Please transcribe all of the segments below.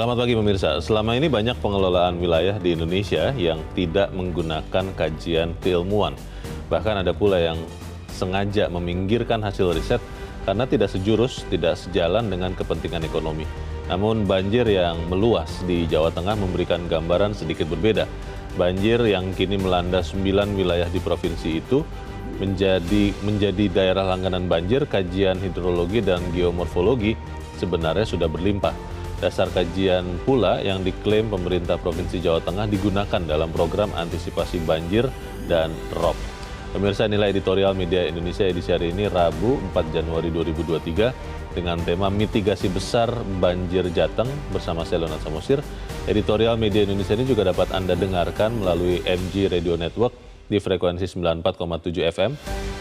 Selamat pagi pemirsa. Selama ini banyak pengelolaan wilayah di Indonesia yang tidak menggunakan kajian keilmuan. Bahkan ada pula yang sengaja meminggirkan hasil riset karena tidak sejurus, tidak sejalan dengan kepentingan ekonomi. Namun banjir yang meluas di Jawa Tengah memberikan gambaran sedikit berbeda. Banjir yang kini melanda 9 wilayah di provinsi itu menjadi daerah langganan banjir. Kajian hidrologi dan geomorfologi sebenarnya sudah berlimpah. Dasar kajian pula yang diklaim pemerintah Provinsi Jawa Tengah digunakan dalam program antisipasi banjir dan rob. Pemirsa, inilah editorial Media Indonesia edisi hari ini Rabu 4 Januari 2023 dengan tema mitigasi besar banjir Jateng bersama saya Leonard Samosir. Editorial Media Indonesia ini juga dapat Anda dengarkan melalui MG Radio Network di frekuensi 94,7 FM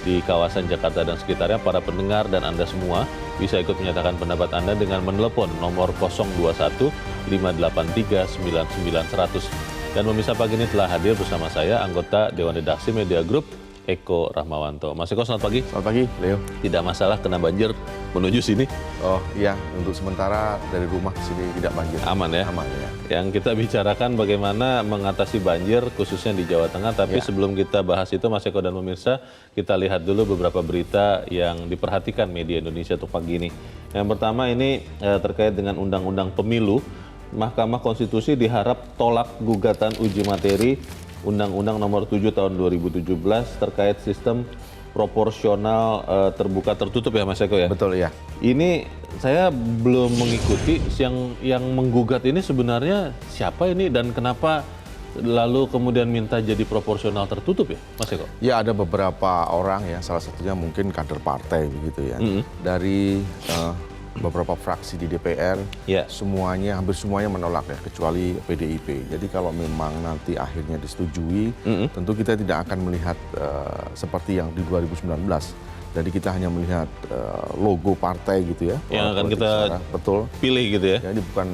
di kawasan Jakarta dan sekitarnya. Para pendengar dan Anda semua bisa ikut menyatakan pendapat Anda dengan menelepon nomor 021 583 99 100. Dan pemirsa, pagi ini telah hadir bersama saya anggota Dewan Redaksi Media Group, Eko Rahmawanto. Mas Eko, selamat pagi. Selamat pagi, Leo. Tidak masalah kena banjir menuju sini? Oh iya, untuk sementara dari rumah ke sini tidak banjir. Aman ya? Aman ya. Yang kita bicarakan bagaimana mengatasi banjir khususnya di Jawa Tengah. Tapi sebelum kita bahas itu, Mas Eko dan pemirsa, kita lihat dulu beberapa berita yang diperhatikan Media Indonesia untuk pagi ini. Yang pertama ini terkait dengan Undang-Undang Pemilu. Mahkamah Konstitusi diharap tolak gugatan uji materi Undang-Undang Nomor 7 Tahun 2017 terkait sistem proporsional terbuka tertutup ya Mas Eko ya? Betul ya. Ini saya belum mengikuti yang menggugat ini sebenarnya siapa ini dan kenapa lalu kemudian minta jadi proporsional tertutup ya Mas Eko? Ya, ada beberapa orang ya, salah satunya mungkin kader partai begitu ya. Dari beberapa fraksi di DPR, hampir semuanya menolak ya, kecuali PDIP. Jadi kalau memang nanti akhirnya disetujui, tentu kita tidak akan melihat seperti yang di 2019. Jadi kita hanya melihat logo partai gitu ya. Yang akan kita pilih gitu ya. Jadi bukan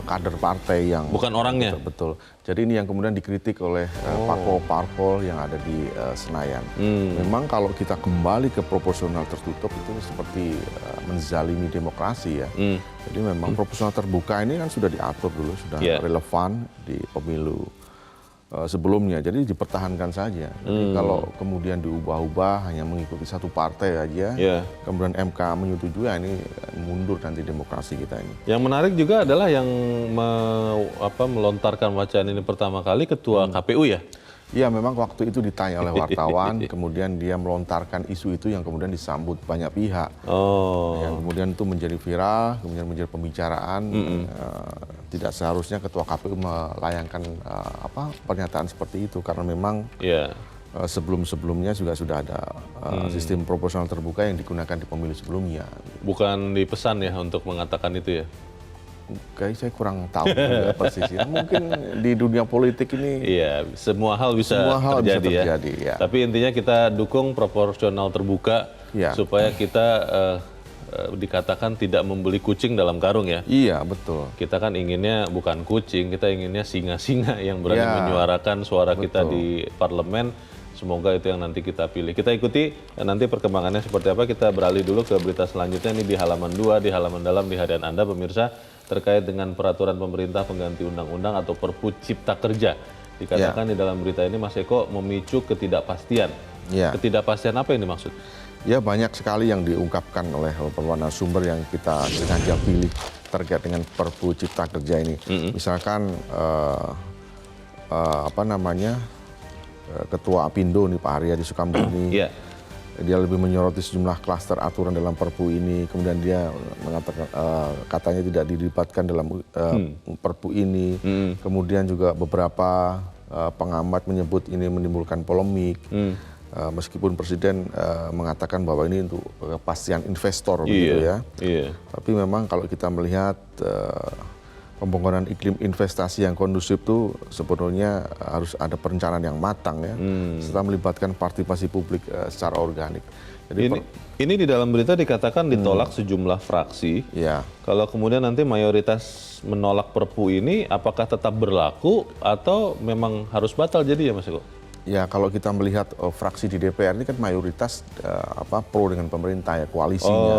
kader partai yang... Bukan orangnya. Betul. Jadi ini yang kemudian dikritik oleh parpol-parpol yang ada di Senayan. Memang kalau kita kembali ke proporsional tertutup itu seperti menzalimi demokrasi ya. Jadi memang proporsional terbuka ini kan sudah diatur dulu, sudah relevan di pemilu sebelumnya, jadi dipertahankan saja. Jadi kalau kemudian diubah-ubah hanya mengikuti satu partai aja, kemudian MK menyetujui, ini mundur nanti demokrasi kita ini. Yang menarik juga adalah yang melontarkan wacana ini pertama kali Ketua KPU ya? Iya, memang waktu itu ditanya oleh wartawan, kemudian dia melontarkan isu itu yang kemudian disambut banyak pihak. Yang kemudian itu menjadi viral, kemudian menjadi pembicaraan. Tidak seharusnya Ketua KPU melayangkan pernyataan seperti itu, karena memang sebelum-sebelumnya juga sudah ada sistem proporsional terbuka yang digunakan di pemilu sebelumnya. Bukan dipesan ya untuk mengatakan itu ya? Kayak saya kurang tahu persisnya. Mungkin di dunia politik ini semua hal bisa terjadi ya. Tapi intinya kita dukung proporsional terbuka supaya kita dikatakan tidak membeli kucing dalam karung ya. Iya, betul. Kita kan inginnya bukan kucing, kita inginnya singa-singa yang berani menyuarakan suara kita di parlemen. Semoga itu yang nanti kita pilih. Kita ikuti nanti perkembangannya seperti apa. Kita beralih dulu ke berita selanjutnya ini di halaman 2, di halaman dalam di harian Anda pemirsa, terkait dengan peraturan pemerintah pengganti undang-undang atau Perpu Cipta Kerja. Dikatakan di dalam berita ini Mas Eko memicu ketidakpastian. Ketidakpastian apa yang dimaksud? Ya, banyak sekali yang diungkapkan oleh beberapa narasumber yang kita sengaja pilih terkait dengan Perpu Cipta Kerja ini. Misalkan Ketua Apindo nih Pak Haryadi Sukamdhani, dia lebih menyoroti sejumlah klaster aturan dalam Perpu ini. Kemudian dia mengatakan katanya tidak dilibatkan dalam Perpu ini. Kemudian juga beberapa pengamat menyebut ini menimbulkan polemik. Meskipun Presiden mengatakan bahwa ini untuk kepastian investor begitu ya. Tapi memang kalau kita melihat pembangunan iklim investasi yang kondusif itu sebenarnya harus ada perencanaan yang matang ya, serta melibatkan partisipasi publik secara organik. Jadi ini di dalam berita dikatakan ditolak sejumlah fraksi. Kalau kemudian nanti mayoritas menolak Perpu ini, apakah tetap berlaku atau memang harus batal jadi ya Mas Eko? Ya kalau kita melihat fraksi di DPR ini kan mayoritas pro dengan pemerintah ya, koalisinya.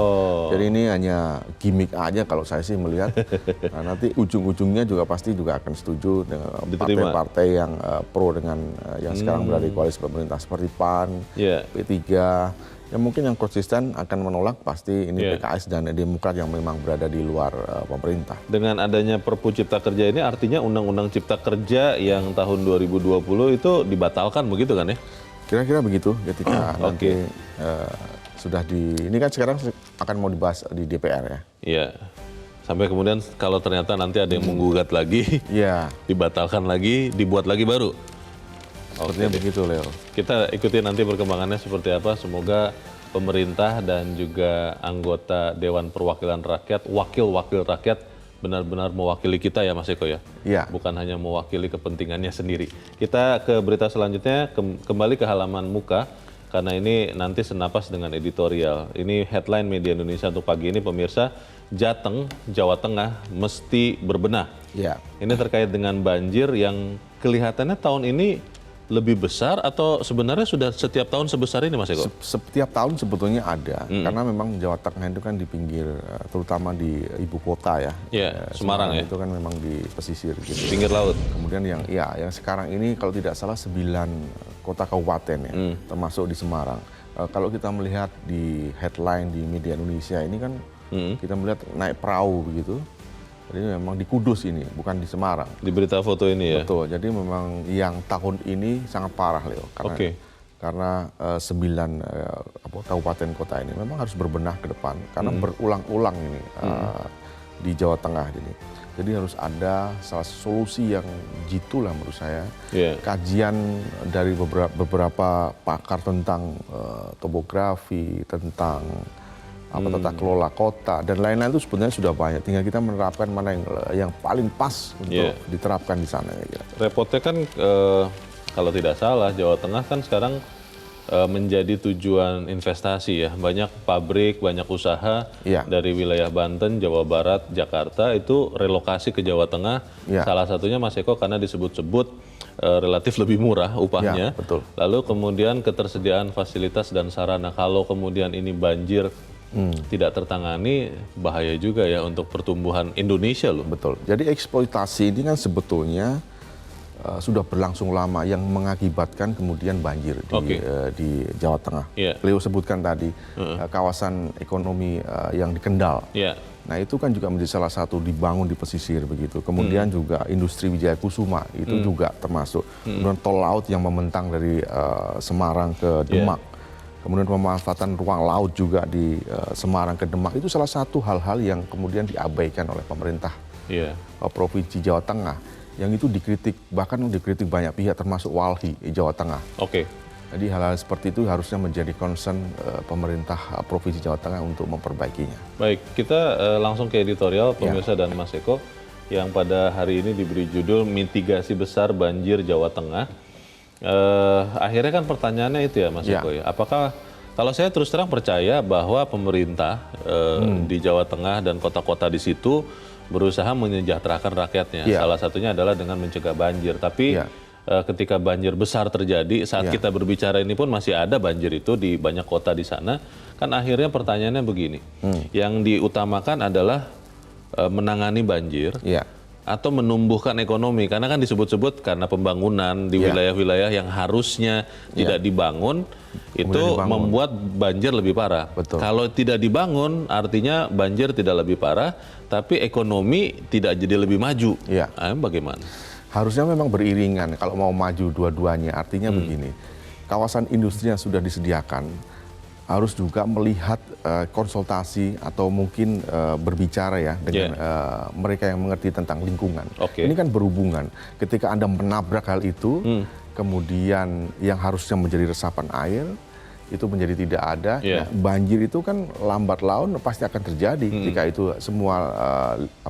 Jadi ini hanya gimmick aja kalau saya sih melihat. Nah, nanti ujung-ujungnya juga pasti juga akan setuju dengan partai-partai yang pro dengan yang sekarang berada di koalisi pemerintah seperti PAN, P3. Ya mungkin yang konsisten akan menolak pasti ini PKS dan Demokrat yang memang berada di luar pemerintah. Dengan adanya Perpu Cipta Kerja ini artinya Undang-Undang Cipta Kerja yang tahun 2020 itu dibatalkan begitu kan ya? Kira-kira begitu ketika nanti sudah ini kan sekarang akan mau dibahas di DPR ya. Iya. Sampai kemudian kalau ternyata nanti ada yang menggugat lagi, dibatalkan lagi, dibuat lagi baru. Sepertinya begitu, Leo. Kita ikuti nanti perkembangannya seperti apa. Semoga pemerintah dan juga anggota Dewan Perwakilan Rakyat, wakil-wakil rakyat benar-benar mewakili kita ya Mas Eko ya? Iya. Bukan hanya mewakili kepentingannya sendiri. Kita ke berita selanjutnya, kembali ke halaman muka. Karena ini nanti senapas dengan editorial. Ini headline media Indonesia untuk pagi ini pemirsa, Jateng, Jawa Tengah mesti berbenah. Iya. Ini terkait dengan banjir yang kelihatannya tahun ini lebih besar atau sebenarnya sudah setiap tahun sebesar ini Mas Eko? Setiap tahun sebetulnya ada, karena memang Jawa Tengah itu kan di pinggir, terutama di ibu kota ya. Iya, Semarang ya. Itu kan memang di pesisir gitu. Pinggir laut. Kemudian yang sekarang ini kalau tidak salah 9 kota kabupaten ya, termasuk di Semarang. Kalau kita melihat di headline di media Indonesia ini kan kita melihat naik perahu begitu. Jadi memang di Kudus ini, bukan di Semarang. Di berita foto ini ya? Betul, jadi memang yang tahun ini sangat parah, Leo. Karena 9 kabupaten kota ini memang harus berbenah ke depan. Karena berulang-ulang ini di Jawa Tengah ini. Jadi harus ada salah solusi yang jitu lah menurut saya. Kajian dari beberapa pakar tentang topografi, tentang tata kelola kota dan lain-lain itu sebenarnya sudah banyak. Tinggal kita menerapkan mana yang paling pas untuk diterapkan di sana. Repotnya kan kalau tidak salah Jawa Tengah kan sekarang menjadi tujuan investasi ya. Banyak pabrik, banyak usaha dari wilayah Banten, Jawa Barat, Jakarta itu relokasi ke Jawa Tengah. Salah satunya Mas Eko karena disebut-sebut relatif lebih murah upahnya. Betul. Lalu kemudian ketersediaan fasilitas dan sarana. Kalau kemudian ini banjir tidak tertangani, bahaya juga ya untuk pertumbuhan Indonesia loh. Betul. Jadi eksploitasi ini kan sebetulnya sudah berlangsung lama yang mengakibatkan kemudian banjir di Jawa Tengah. Leo sebutkan tadi kawasan ekonomi yang di Kendal. Nah itu kan juga menjadi salah satu dibangun di pesisir begitu. Kemudian juga industri Wijaya Kusuma itu juga termasuk. Kemudian tol laut yang membentang dari Semarang ke Demak. Kemudian pemanfaatan ruang laut juga di Semarang ke Demak itu salah satu hal-hal yang kemudian diabaikan oleh pemerintah Provinsi Jawa Tengah. Yang itu dikritik, bahkan dikritik banyak pihak termasuk Walhi Jawa Tengah. Jadi hal-hal seperti itu harusnya menjadi concern pemerintah Provinsi Jawa Tengah untuk memperbaikinya. Baik, kita langsung ke editorial pemirsa dan Mas Eko yang pada hari ini diberi judul Mitigasi Besar Banjir Jawa Tengah. Akhirnya kan pertanyaannya itu ya Mas Eko ya, apakah kalau saya terus terang percaya bahwa pemerintah di Jawa Tengah dan kota-kota di situ berusaha menyejahterakan rakyatnya. Salah satunya adalah dengan mencegah banjir. Tapi ketika banjir besar terjadi, saat kita berbicara ini pun masih ada banjir itu di banyak kota di sana. Kan akhirnya pertanyaannya begini, yang diutamakan adalah menangani banjir atau menumbuhkan ekonomi. Karena kan disebut-sebut karena pembangunan di wilayah-wilayah yang harusnya tidak dibangun, itu membuat banjir lebih parah. Kalau tidak dibangun, artinya banjir tidak lebih parah, tapi ekonomi tidak jadi lebih maju. Bagaimana? Harusnya memang beriringan kalau mau maju dua-duanya. Artinya begini, kawasan industri yang sudah disediakan harus juga melihat konsultasi atau mungkin berbicara ya dengan mereka yang mengerti tentang lingkungan. Ini kan berhubungan. Ketika Anda menabrak hal itu, kemudian yang harusnya menjadi resapan air itu menjadi tidak ada. Banjir itu kan lambat laun pasti akan terjadi jika itu semua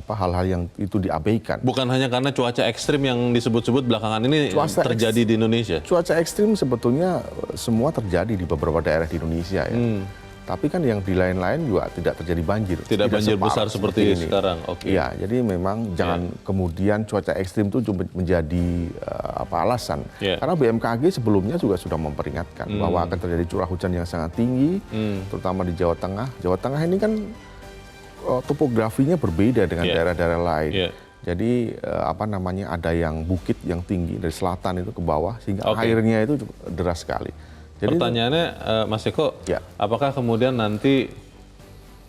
hal-hal yang itu diabaikan. Bukan hanya karena cuaca ekstrim yang disebut-sebut belakangan ini terjadi di Indonesia. Cuaca ekstrim sebetulnya semua terjadi di beberapa daerah di Indonesia ya. tapi kan yang di lain-lain juga tidak terjadi banjir. Tidak banjir besar seperti ini sekarang. Oke. Iya, jadi memang jangan kemudian cuaca ekstrim itu menjadi alasan. Karena BMKG sebelumnya juga sudah memperingatkan bahwa akan terjadi curah hujan yang sangat tinggi, terutama di Jawa Tengah. Jawa Tengah ini kan topografinya berbeda dengan daerah-daerah lain. Jadi ada yang bukit yang tinggi dari selatan itu ke bawah sehingga airnya itu deras sekali. Jadi pertanyaannya Mas Eko, apakah kemudian nanti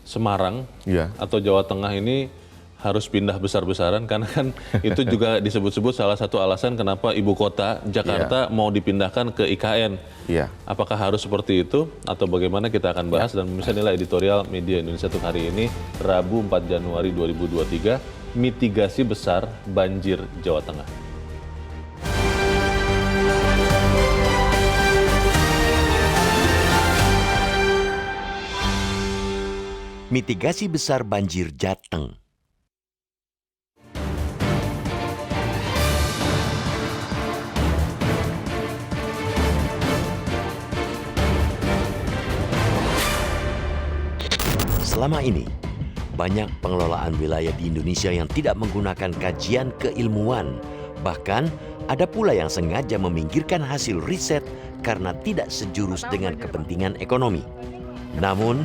Semarang atau Jawa Tengah ini harus pindah besar-besaran karena kan itu juga disebut-sebut salah satu alasan kenapa ibu kota Jakarta mau dipindahkan ke IKN. Apakah harus seperti itu atau bagaimana, kita akan bahas dan pemirsa, inilah editorial Media Indonesia untuk hari ini Rabu 4 Januari 2023, mitigasi besar banjir Jawa Tengah. Mitigasi besar banjir Jateng. Selama ini, banyak pengelolaan wilayah di Indonesia yang tidak menggunakan kajian keilmuan. Bahkan, ada pula yang sengaja meminggirkan hasil riset karena tidak sejurus dengan kepentingan ekonomi. Namun,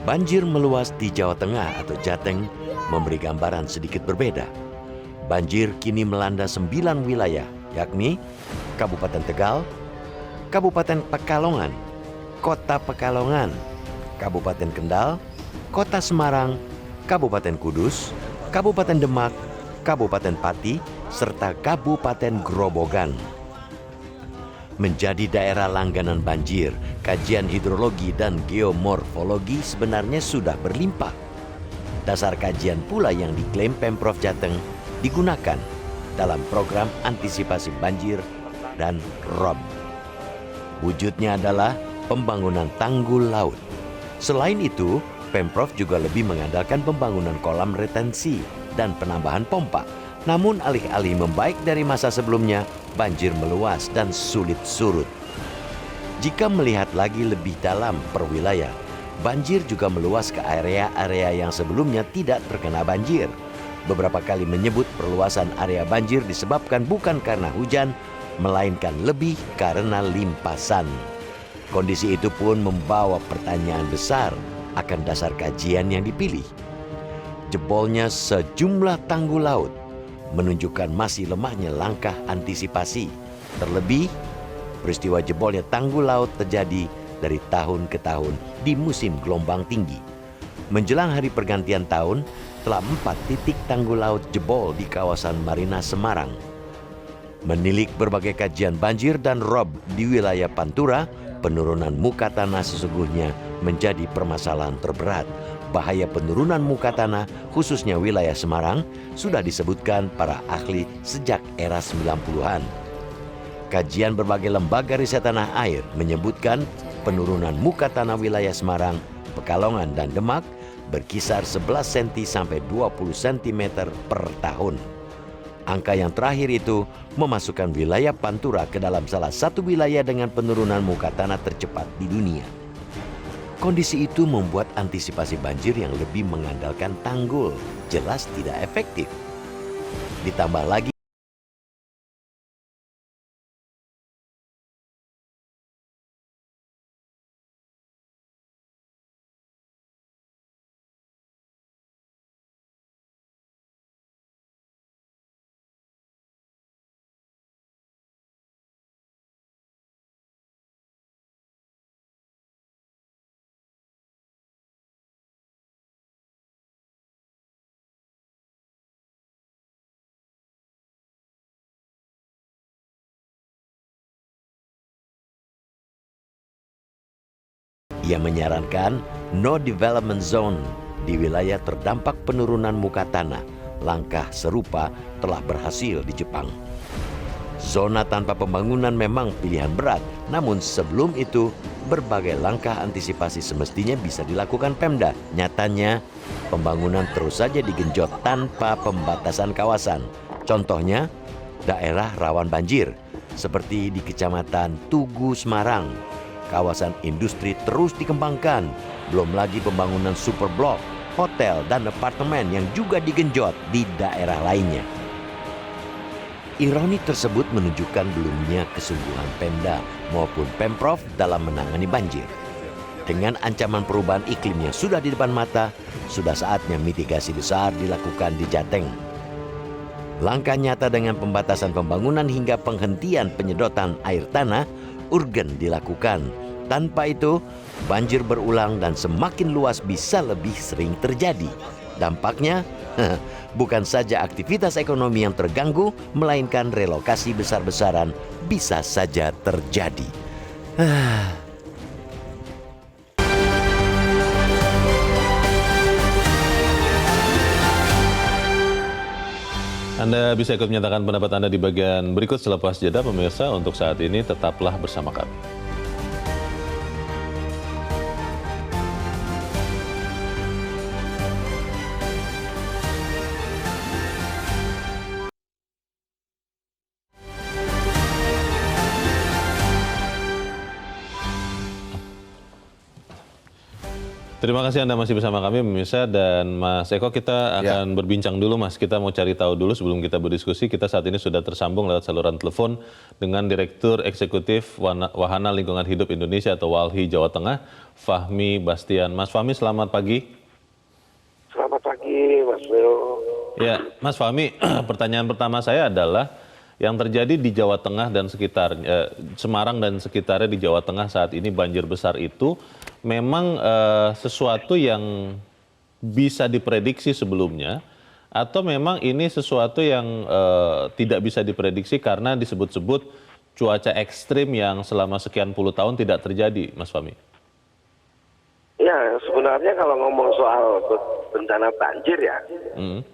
banjir meluas di Jawa Tengah atau Jateng memberi gambaran sedikit berbeda. Banjir kini melanda 9 wilayah, yakni Kabupaten Tegal, Kabupaten Pekalongan, Kota Pekalongan, Kabupaten Kendal, Kota Semarang, Kabupaten Kudus, Kabupaten Demak, Kabupaten Pati, serta Kabupaten Grobogan. Menjadi daerah langganan banjir, kajian hidrologi dan geomorfologi sebenarnya sudah berlimpah. Dasar kajian pula yang diklaim Pemprov Jateng digunakan dalam program antisipasi banjir dan ROB. Wujudnya adalah pembangunan tanggul laut. Selain itu, Pemprov juga lebih mengandalkan pembangunan kolam retensi dan penambahan pompa. Namun alih-alih membaik dari masa sebelumnya, banjir meluas dan sulit surut. Jika melihat lagi lebih dalam per wilayah, banjir juga meluas ke area-area yang sebelumnya tidak terkena banjir. Beberapa kali menyebut perluasan area banjir disebabkan bukan karena hujan, melainkan lebih karena limpasan. Kondisi itu pun membawa pertanyaan besar akan dasar kajian yang dipilih. Jebolnya sejumlah tanggul laut menunjukkan masih lemahnya langkah antisipasi. Terlebih, peristiwa jebolnya tanggul laut terjadi dari tahun ke tahun di musim gelombang tinggi. Menjelang hari pergantian tahun, telah 4 titik tanggul laut jebol di kawasan Marina Semarang. Menilik berbagai kajian banjir dan ROB di wilayah Pantura, penurunan muka tanah sesungguhnya menjadi permasalahan terberat. Bahaya penurunan muka tanah, khususnya wilayah Semarang, sudah disebutkan para ahli sejak era 90-an. Kajian berbagai lembaga riset tanah air menyebutkan penurunan muka tanah wilayah Semarang, Pekalongan, dan Demak berkisar 11 cm sampai 20 cm per tahun. Angka yang terakhir itu memasukkan wilayah Pantura ke dalam salah satu wilayah dengan penurunan muka tanah tercepat di dunia. Kondisi itu membuat antisipasi banjir yang lebih mengandalkan tanggul jelas tidak efektif. Ditambah lagi ia menyarankan no development zone di wilayah terdampak penurunan muka tanah. Langkah serupa telah berhasil di Jepang. Zona tanpa pembangunan memang pilihan berat, namun sebelum itu berbagai langkah antisipasi semestinya bisa dilakukan Pemda. Nyatanya, pembangunan terus saja digenjot tanpa pembatasan kawasan. Contohnya, daerah rawan banjir seperti di Kecamatan Tugu Semarang, kawasan industri terus dikembangkan. Belum lagi pembangunan super blok, hotel, dan apartemen yang juga digenjot di daerah lainnya. Ironi tersebut menunjukkan belumnya kesungguhan Pemda maupun Pemprov dalam menangani banjir. Dengan ancaman perubahan iklim yang sudah di depan mata, sudah saatnya mitigasi besar dilakukan di Jateng. Langkah nyata dengan pembatasan pembangunan hingga penghentian penyedotan air tanah urgen dilakukan. Tanpa itu, banjir berulang dan semakin luas bisa lebih sering terjadi. Dampaknya, bukan saja aktivitas ekonomi yang terganggu, melainkan relokasi besar-besaran bisa saja terjadi. Anda bisa ikut menyatakan pendapat Anda di bagian berikut selepas jeda, pemirsa. Untuk saat ini, tetaplah bersama kami. Terima kasih Anda masih bersama kami, pemirsa. Dan Mas Eko, kita akan berbincang dulu, Mas. Kita mau cari tahu dulu sebelum kita berdiskusi. Kita saat ini sudah tersambung lewat saluran telepon dengan Direktur Eksekutif Wahana Lingkungan Hidup Indonesia atau WALHI Jawa Tengah, Fahmi Bastian. Mas Fahmi, selamat pagi. Selamat pagi, Mas Leo. Ya, Mas Fahmi, pertanyaan pertama saya adalah yang terjadi di Jawa Tengah dan sekitarnya, Semarang dan sekitarnya di Jawa Tengah saat ini banjir besar itu memang sesuatu yang bisa diprediksi sebelumnya, atau memang ini sesuatu yang tidak bisa diprediksi karena disebut-sebut cuaca ekstrim yang selama sekian puluh tahun tidak terjadi, Mas Fahmi? Ya, sebenarnya kalau ngomong soal bencana banjir ya,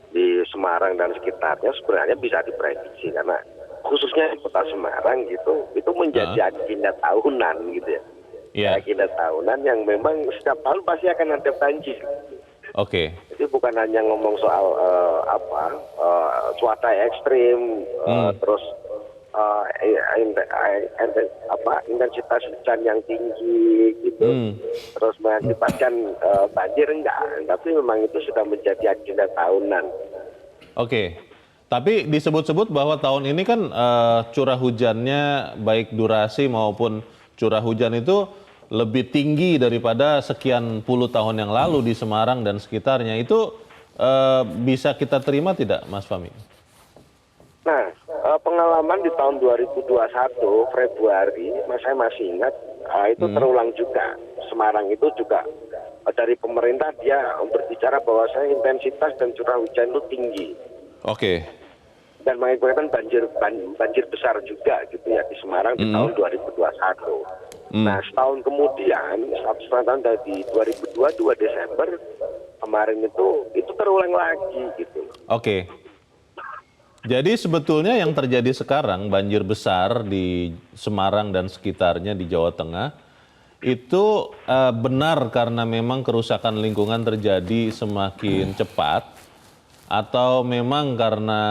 di Semarang dan sekitarnya sebenarnya bisa diprediksi karena khususnya di kota Semarang gitu, itu menjadi agenda tahunan gitu ya. Agenda tahunan yang memang setiap tahun pasti akan ada banjir. Oke. Jadi bukan hanya ngomong soal cuaca ekstrim, terus intensitas hujan yang tinggi gitu, terus mengakibatkan banjir enggak, tapi memang itu sudah menjadi agenda tahunan. Oke. Tapi disebut-sebut bahwa tahun ini kan curah hujannya baik durasi maupun curah hujan itu lebih tinggi daripada sekian puluh tahun yang lalu di Semarang dan sekitarnya. Itu bisa kita terima tidak, Mas Fahmi? Nah, pengalaman di tahun 2021 Februari, saya masih ingat, itu terulang juga. Semarang itu juga dari pemerintah dia berbicara bahwa intensitas dan curah hujan itu tinggi. Oke. Dan mengakibatkan banjir besar juga gitu ya di Semarang di tahun 2021. Nah, setahun kemudian, 1,5 tahun dari 2022 Desember kemarin itu terulang lagi gitu. Oke. Jadi sebetulnya yang terjadi sekarang, banjir besar di Semarang dan sekitarnya di Jawa Tengah, itu benar karena memang kerusakan lingkungan terjadi semakin cepat, atau memang karena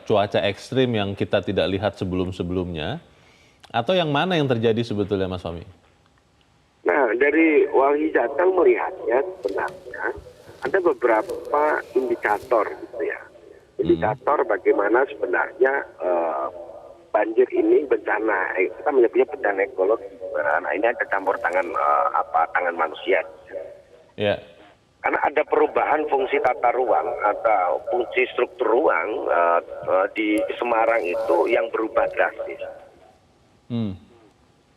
cuaca ekstrim yang kita tidak lihat sebelum-sebelumnya, atau yang mana yang terjadi sebetulnya, Mas Fahmi? Nah, dari WALHI Jateng melihatnya sebenarnya ada beberapa indikator gitu ya. Indikator bagaimana sebenarnya banjir ini bencana, kita menyebutnya bencana ekologi. Nah, ini ada campur tangan tangan manusia. Ya. Karena ada perubahan fungsi tata ruang atau fungsi struktur ruang di Semarang itu yang berubah drastis.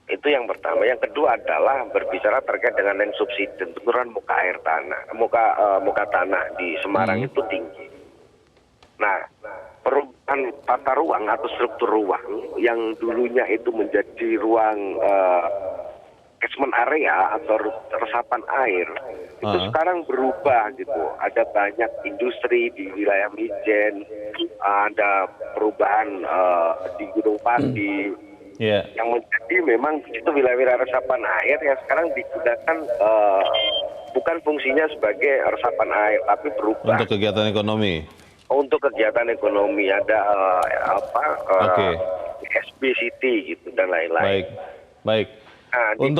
Itu yang pertama. Yang kedua adalah berbicara terkait dengan subsidi penurunan muka air tanah, muka tanah di Semarang itu tinggi. Nah, perubahan tata ruang atau struktur ruang yang dulunya itu menjadi ruang catchment area atau resapan air, itu sekarang berubah gitu. Ada banyak industri di wilayah Mijen, ada perubahan di Gunung Pati, yang menjadi memang itu wilayah-wilayah resapan air yang sekarang digunakan bukan fungsinya sebagai resapan air, tapi berubah untuk kegiatan ekonomi. Untuk kegiatan ekonomi ada SB City gitu dan lain-lain. Baik. Nah, di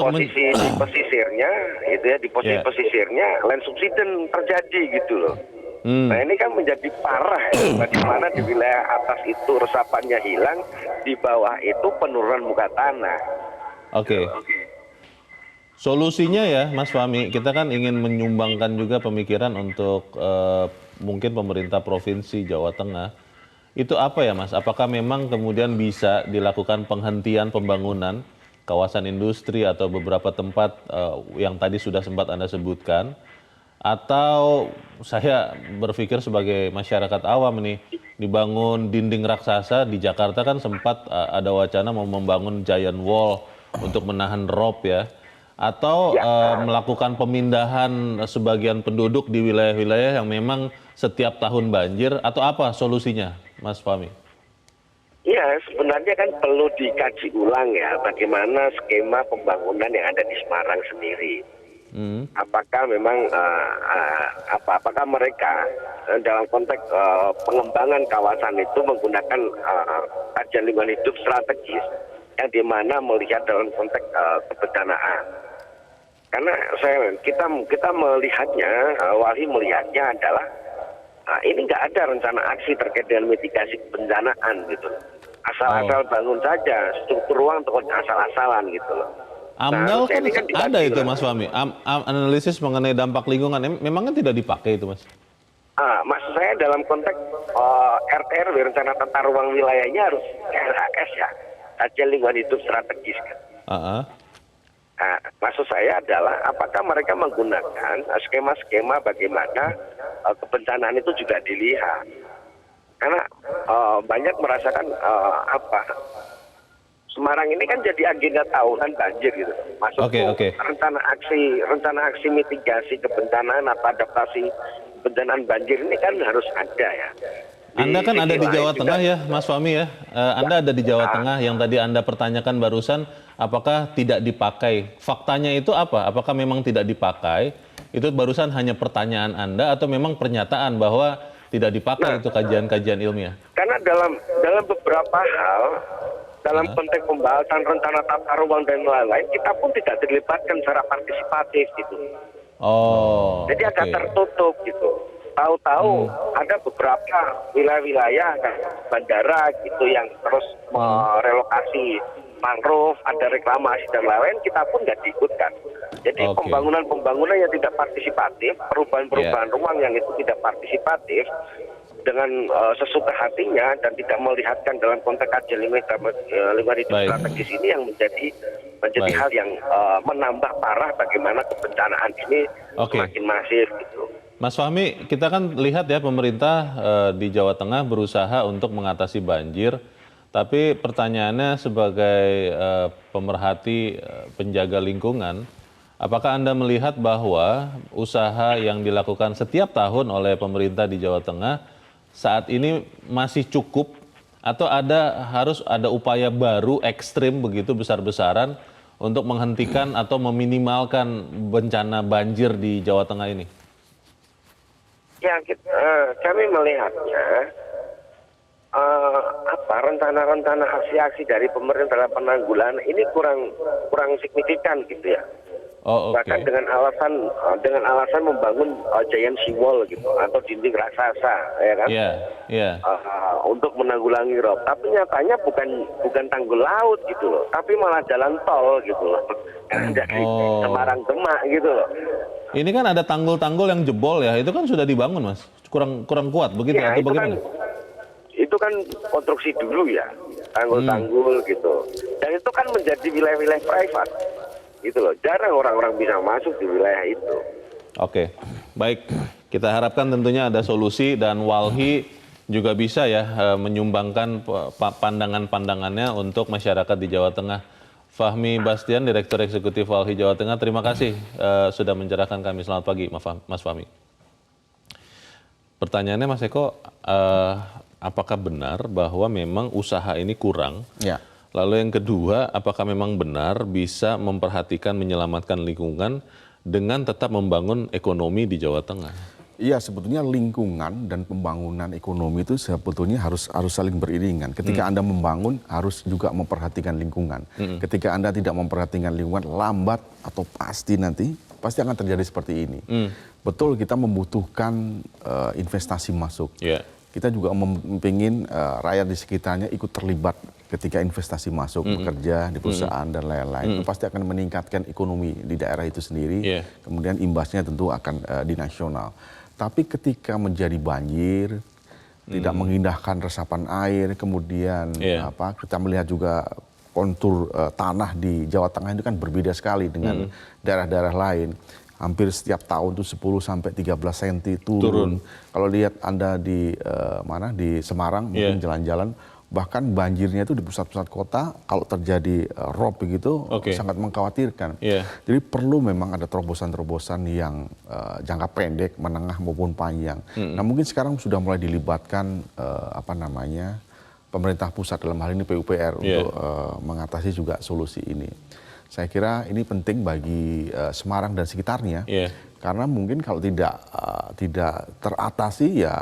pesisirnya, itu ya, di posisi pesisirnya land subsidence terjadi gitu loh. Nah ini kan menjadi parah ya, bagaimana di wilayah atas itu resapannya hilang, di bawah itu penurunan muka tanah. Oke. Solusinya ya Mas Fahmi, kita kan ingin menyumbangkan juga pemikiran untuk mungkin pemerintah provinsi Jawa Tengah. Itu apa ya Mas? Apakah memang kemudian bisa dilakukan penghentian pembangunan kawasan industri atau beberapa tempat yang tadi sudah sempat Anda sebutkan? Atau saya berpikir sebagai masyarakat awam nih, dibangun dinding raksasa di Jakarta kan sempat ada wacana mau membangun giant wall untuk menahan rob ya. Atau melakukan pemindahan sebagian penduduk di wilayah-wilayah yang memang setiap tahun banjir, atau apa solusinya Mas Fahmi? Iya, sebenarnya kan perlu dikaji ulang ya bagaimana skema pembangunan yang ada di Semarang sendiri. Apakah memang apakah mereka dalam konteks pengembangan kawasan itu menggunakan kajian lingkungan hidup strategis yang dimana melihat dalam konteks kebencanaan. Karena kita melihatnya, Walhi melihatnya adalah ini nggak ada rencana aksi terkait dengan mitigasi kebencanaan gitu. Asal-asal bangun saja, struktur ruang untuk asal-asalan gitu loh. AMDAL kan ada itu Mas Fahmi, analisis mengenai dampak lingkungan, memangnya tidak dipakai itu Mas? Maksud saya dalam konteks RTRW, rencana tata ruang wilayahnya harus RHS ya, kajian lingkungan hidup strategis kan. Maksud saya adalah apakah mereka menggunakan skema-skema bagaimana kebencanaan itu juga dilihat. Karena banyak merasakan Semarang ini kan jadi agenda tahunan banjir gitu. Maksudku rencana aksi mitigasi kebencanaan atau adaptasi kebencanaan banjir ini kan harus ada ya. Anda kan ada di Jawa Tengah ya Mas Fahmi ya. Anda ada di Jawa Tengah yang tadi Anda pertanyakan barusan, apakah tidak dipakai? Faktanya itu apa? Apakah memang tidak dipakai? Itu barusan hanya pertanyaan Anda atau memang pernyataan bahwa tidak dipakai itu kajian-kajian ilmiah? Karena dalam beberapa hal, dalam konteks pembahasan rencana tata ruang dan lain-lain, kita pun tidak dilibatkan secara partisipatif gitu. Jadi agak tertutup gitu. Tahu-tahu ada beberapa wilayah-wilayah bandara gitu yang terus merelokasi mangrove, ada reklamasi dan lain-lain, kita pun nggak diikutkan. Jadi pembangunan yang tidak partisipatif, perubahan-perubahan ruang yang itu tidak partisipatif, dengan sesuka hatinya dan tidak melihatkan dalam konteks kajian lingkungan hidup strategis ini yang menjadi hal yang menambah parah bagaimana kebencanaan ini semakin masif gitu. Mas Fahmi, kita kan lihat ya pemerintah di Jawa Tengah berusaha untuk mengatasi banjir, tapi pertanyaannya sebagai pemerhati penjaga lingkungan, apakah Anda melihat bahwa usaha yang dilakukan setiap tahun oleh pemerintah di Jawa Tengah saat ini masih cukup atau harus ada upaya baru ekstrim begitu besar-besaran untuk menghentikan atau meminimalkan bencana banjir di Jawa Tengah ini? Ya, kami melihatnya rencana-rencana aksi-aksi dari pemerintah dalam penanggulangan ini kurang signifikan gitu ya. Bahkan dengan alasan membangun giant seawall gitu atau dinding raksasa ya kan, untuk menanggulangi rob. Tapi nyatanya bukan tanggul laut gitu loh, tapi malah jalan tol gitu loh, dari Semarang Demak gitu loh. Ini kan ada tanggul-tanggul yang jebol ya, itu kan sudah dibangun Mas, kurang kuat begitu ya, atau bagaimana? Itu kan konstruksi dulu ya, tanggul-tanggul gitu, dan itu kan menjadi wilayah-wilayah privat. Gitu loh, jarang orang-orang bisa masuk di wilayah itu. Oke, baik. Kita harapkan tentunya ada solusi dan Walhi juga bisa ya menyumbangkan pandangan-pandangannya untuk masyarakat di Jawa Tengah. Fahmi Bastian, Direktur Eksekutif Walhi Jawa Tengah, terima kasih sudah mencerahkan kami. Selamat pagi, Mas Fahmi. Pertanyaannya Mas Eko, apakah benar bahwa memang usaha ini kurang? Ya. Lalu yang kedua, apakah memang benar bisa memperhatikan menyelamatkan lingkungan dengan tetap membangun ekonomi di Jawa Tengah? Iya, sebetulnya lingkungan dan pembangunan ekonomi itu sebetulnya harus saling beriringan. Ketika Anda membangun, harus juga memperhatikan lingkungan. Ketika Anda tidak memperhatikan lingkungan, lambat atau pasti akan terjadi seperti ini. Betul, kita membutuhkan investasi masuk. Kita juga ingin rakyat di sekitarnya ikut terlibat ketika investasi masuk, bekerja di perusahaan dan lain-lain. Itu pasti akan meningkatkan ekonomi di daerah itu sendiri. Kemudian imbasnya tentu akan di nasional. Tapi ketika menjadi banjir, tidak mengindahkan resapan air, kemudian kita melihat juga kontur tanah di Jawa Tengah itu kan berbeda sekali dengan daerah-daerah lain. Hampir setiap tahun tuh 10-13 cm turun. Kalau lihat Anda di Semarang, mungkin jalan-jalan, bahkan banjirnya itu di pusat-pusat kota, kalau terjadi rob begitu, sangat mengkhawatirkan. Jadi perlu memang ada terobosan-terobosan yang jangka pendek, menengah maupun panjang. Nah, mungkin sekarang sudah mulai dilibatkan pemerintah pusat, dalam hal ini PUPR, untuk mengatasi juga solusi ini. Saya kira ini penting bagi Semarang dan sekitarnya, karena mungkin kalau tidak teratasi ya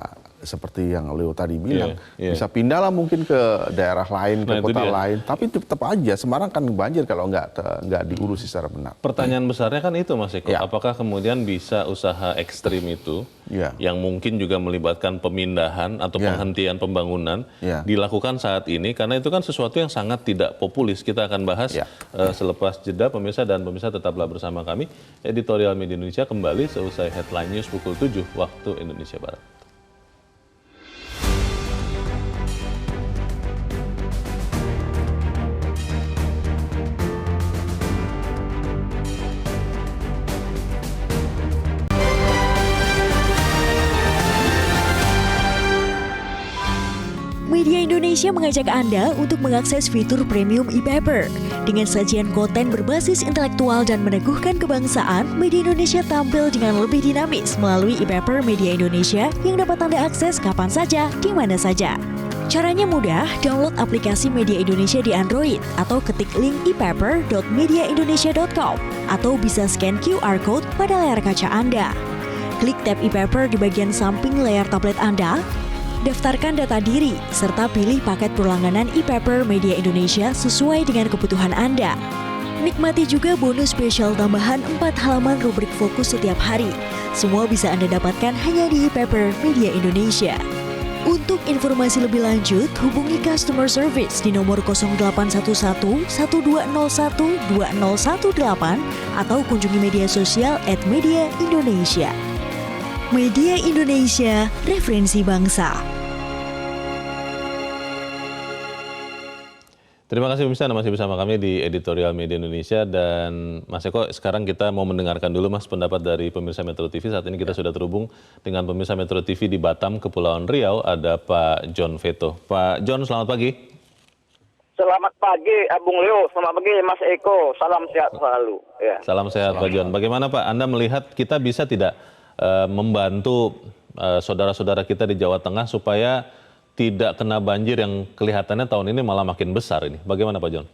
seperti yang Leo tadi bilang, bisa pindahlah mungkin ke daerah lain, ke kota lain. Tapi tetap aja Semarang kan banjir kalau nggak diurusi secara benar. Pertanyaan besarnya kan itu, Mas Eko. Apakah kemudian bisa usaha ekstrim itu, yang mungkin juga melibatkan pemindahan atau penghentian pembangunan, dilakukan saat ini? Karena itu kan sesuatu yang sangat tidak populis. Kita akan bahas selepas jeda, pemirsa, dan pemirsa tetaplah bersama kami. Editorial Media Indonesia kembali seusai Headline News pukul 7 waktu Indonesia Barat. Media Indonesia mengajak Anda untuk mengakses fitur premium e-paper. Dengan sajian konten berbasis intelektual dan meneguhkan kebangsaan, Media Indonesia tampil dengan lebih dinamis melalui e-paper Media Indonesia yang dapat Anda akses kapan saja, di mana saja. Caranya mudah, download aplikasi Media Indonesia di Android atau ketik link e-paper.mediaindonesia.com atau bisa scan QR Code pada layar kaca Anda. Klik tab e-paper di bagian samping layar tablet Anda, daftarkan data diri, serta pilih paket berlangganan e-paper Media Indonesia sesuai dengan kebutuhan Anda. Nikmati juga bonus spesial tambahan 4 halaman rubrik fokus setiap hari. Semua bisa Anda dapatkan hanya di e-paper Media Indonesia. Untuk informasi lebih lanjut, hubungi customer service di nomor 0811 1201 2018 atau kunjungi media sosial @Media Indonesia. Media Indonesia, referensi bangsa. Terima kasih pemirsa, Anda masih bersama kami di Editorial Media Indonesia. Dan Mas Eko, sekarang kita mau mendengarkan dulu Mas pendapat dari pemirsa Metro TV. Saat ini kita sudah terhubung dengan pemirsa Metro TV di Batam, Kepulauan Riau, ada Pak John Veto. Pak John, selamat pagi. Selamat pagi, Bung Leo. Selamat pagi, Mas Eko. Salam sehat selalu. Salam sehat, Pak John. Bagaimana Pak, Anda melihat kita bisa tidak membantu saudara-saudara kita di Jawa Tengah supaya tidak kena banjir yang kelihatannya tahun ini malah makin besar ini? Bagaimana Pak John?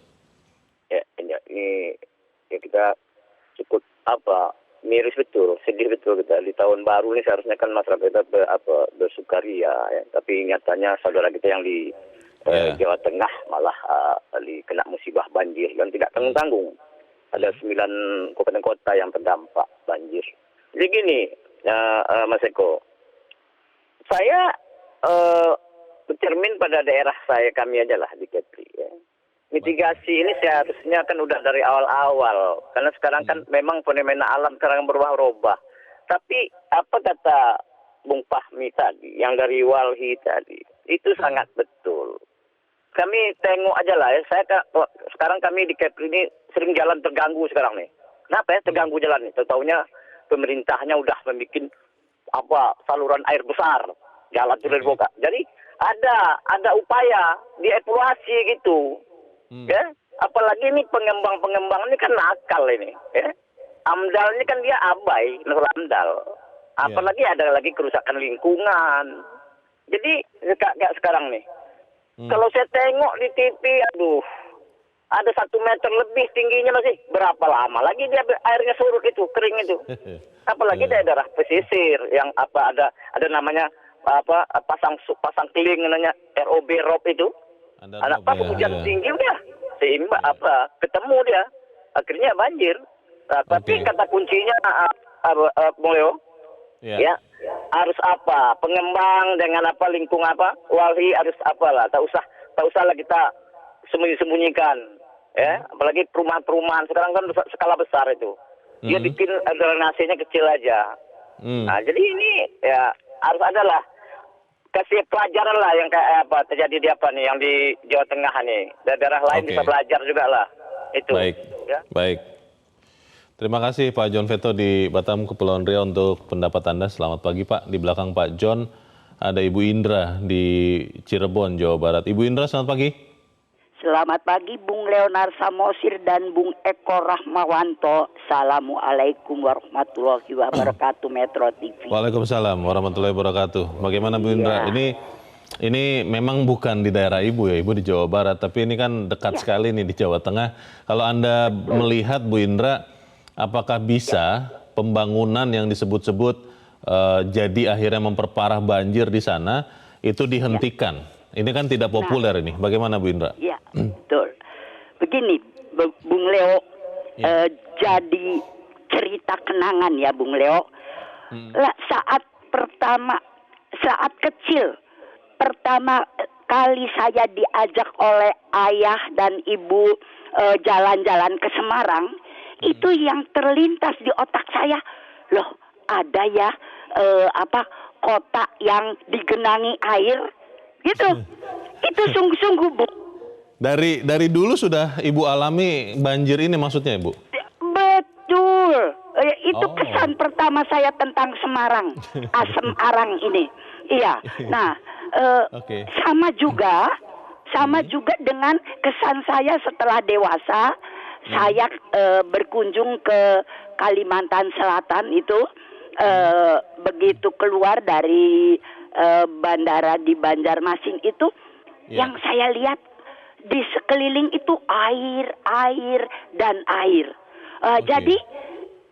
Ini kita cukup miris betul, sedih betul kita di tahun baru ini. Seharusnya kan masyarakat kita bersukaria, tapi nyatanya saudara kita yang di Jawa Tengah malah kena musibah banjir dan tidak tanggung-tanggung. Ada 9 kabupaten kota yang terdampak banjir. Jadi gini, Mas Eko, saya bercermin pada daerah kami aja lah di Kepri. Mitigasi ini seharusnya kan udah dari awal-awal, karena sekarang kan memang fenomena alam sekarang berubah-ubah. Tapi apa kata Bung Fahmi tadi, yang dari Walhi tadi, itu sangat betul. Kami tengok aja lah sekarang kami di Kepri ini sering jalan terganggu sekarang nih. Kenapa terganggu jalan nih? Tahu-taunya pemerintahnya udah membuat saluran air besar, jalan turun boka. Jadi ada upaya dievaluasi gitu. Apalagi ini pengembang ini kan nakal ini. AMDAL ini kan dia abai, AMDAL. Apalagi ada lagi kerusakan lingkungan. Jadi kayak sekarang nih. Kalau saya tengok di TV, ada 1 meter lebih tingginya masih. Berapa lama lagi dia airnya surut itu, kering itu. Apalagi daerah pesisir yang ada namanya pasang keling namanya ROB itu. Anak pas hujan tinggi udah seimbang ketemu dia. Akhirnya banjir. Tapi kata kuncinya Bung Leo, ya harus pengembang dengan lingkung wali harus tak usah lah kita sembunyikan. Ya, apalagi perumahan-perumahan sekarang kan skala besar itu. Dia bikin drainasenya kecil aja. Nah, jadi ini ya harus adalah kasih pelajaran lah yang kayak terjadi di yang di Jawa Tengah nih. Daerah lain bisa belajar juga lah. Itu. Baik. Ya. Baik. Terima kasih Pak John Veto di Batam, Kepulauan Riau untuk pendapat Anda. Selamat pagi Pak. Di belakang Pak John ada Ibu Indra di Cirebon, Jawa Barat. Ibu Indra, selamat pagi. Selamat pagi Bung Leonar Samosir dan Bung Eko Rahmawanto. Assalamualaikum warahmatullahi wabarakatuh Metro TV. Waalaikumsalam warahmatullahi wabarakatuh. Bagaimana Bu Indra? Ini memang bukan di daerah Ibu ya, Ibu di Jawa Barat. Tapi ini kan dekat sekali nih di Jawa Tengah. Kalau Anda melihat Bu Indra, apakah bisa pembangunan yang disebut-sebut jadi akhirnya memperparah banjir di sana itu dihentikan? Ini kan tidak populer ini. Bagaimana Bu Indra? Ya, betul. Begini, Bung Leo, jadi cerita kenangan ya Bung Leo. Saat kecil, pertama kali saya diajak oleh ayah dan ibu jalan-jalan ke Semarang, itu yang terlintas di otak saya, loh ada ya kota yang digenangi air. Gitu. Itu sungguh-sungguh, Bu. Dari dulu sudah Ibu alami banjir ini maksudnya, Ibu? Betul. Itu kesan pertama saya tentang Semarang. Asem Arang ini. Iya. Nah, sama juga dengan kesan saya setelah dewasa. Saya berkunjung ke Kalimantan Selatan itu. Begitu keluar dari bandara di Banjarmasin itu, yang saya lihat di sekeliling itu air dan air. Jadi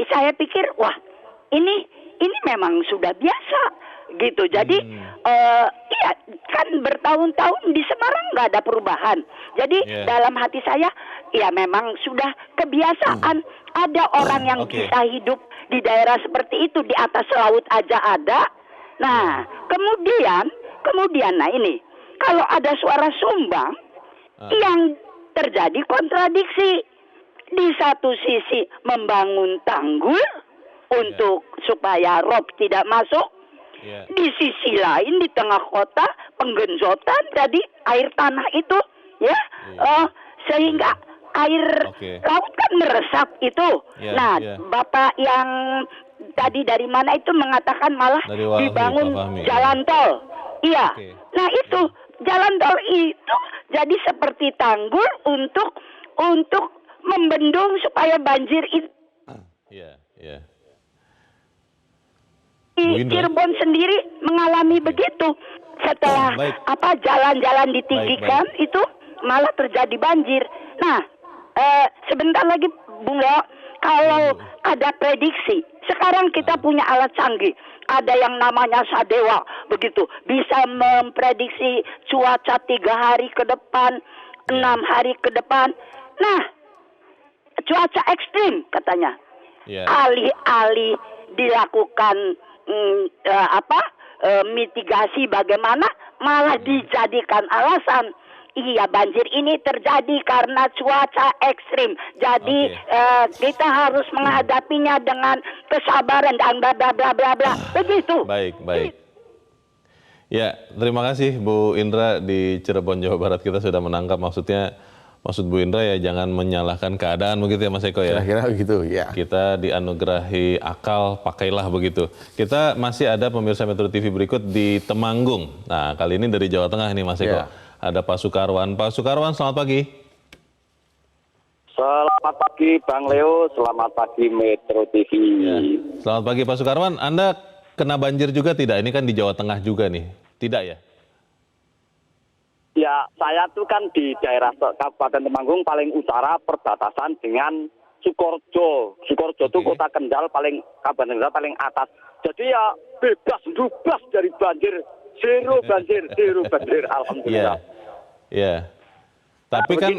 saya pikir, wah ini memang sudah biasa gitu. Jadi iya kan bertahun-tahun di Semarang nggak ada perubahan. Jadi dalam hati saya, ya memang sudah kebiasaan. Ada orang yang bisa hidup di daerah seperti itu, di atas laut aja ada. Nah, kemudian nah ini, kalau ada suara sumbang, yang terjadi kontradiksi. Di satu sisi membangun tanggul untuk supaya rob tidak masuk. Di sisi lain di tengah kota penggenjotan jadi air tanah itu, sehingga air laut kan meresap itu. Bapak yang tadi dari mana itu mengatakan malah dibangun jalan tol. Iya. Nah itu jalan tol itu jadi seperti tanggul untuk membendung supaya banjir itu. Di Cirebon sendiri mengalami begitu. Setelah jalan-jalan ditinggikan itu malah terjadi banjir. Nah, sebentar lagi Bung Leo, kalau ada prediksi, sekarang kita punya alat canggih. Ada yang namanya Sadewa, begitu. Bisa memprediksi cuaca 3 hari ke depan, 6 hari ke depan. Nah, cuaca ekstrim katanya. Alih-alih dilakukan mitigasi bagaimana, malah dijadikan alasan. Iya, banjir ini terjadi karena cuaca ekstrim. Jadi kita harus menghadapinya dengan kesabaran dan bla bla bla bla bla. Begitu. Baik. Ya, terima kasih Bu Indra di Cirebon, Jawa Barat. Kita sudah menangkap maksud Bu Indra ya, jangan menyalahkan keadaan begitu ya Mas Eko ya. Kira-kira begitu ya. Kita dianugerahi akal, pakailah begitu. Kita masih ada pemirsa Metro TV berikut di Temanggung. Nah, kali ini dari Jawa Tengah nih Mas Eko. Ada Pak Sukarwan. Pak Sukarwan, selamat pagi. Selamat pagi Bang Leo, selamat pagi Metro TV. Selamat pagi Pak Sukarwan. Anda kena banjir juga tidak? Ini kan di Jawa Tengah juga nih, tidak ya? Ya, saya tuh kan di daerah Kabupaten Temanggung paling utara perbatasan dengan Sukorejo. Sukorejo itu kota Kendal paling Kabupaten Kendal paling atas. Jadi ya bebas lubas dari banjir, zero banjir, alhamdulillah. Iya. Tapi kan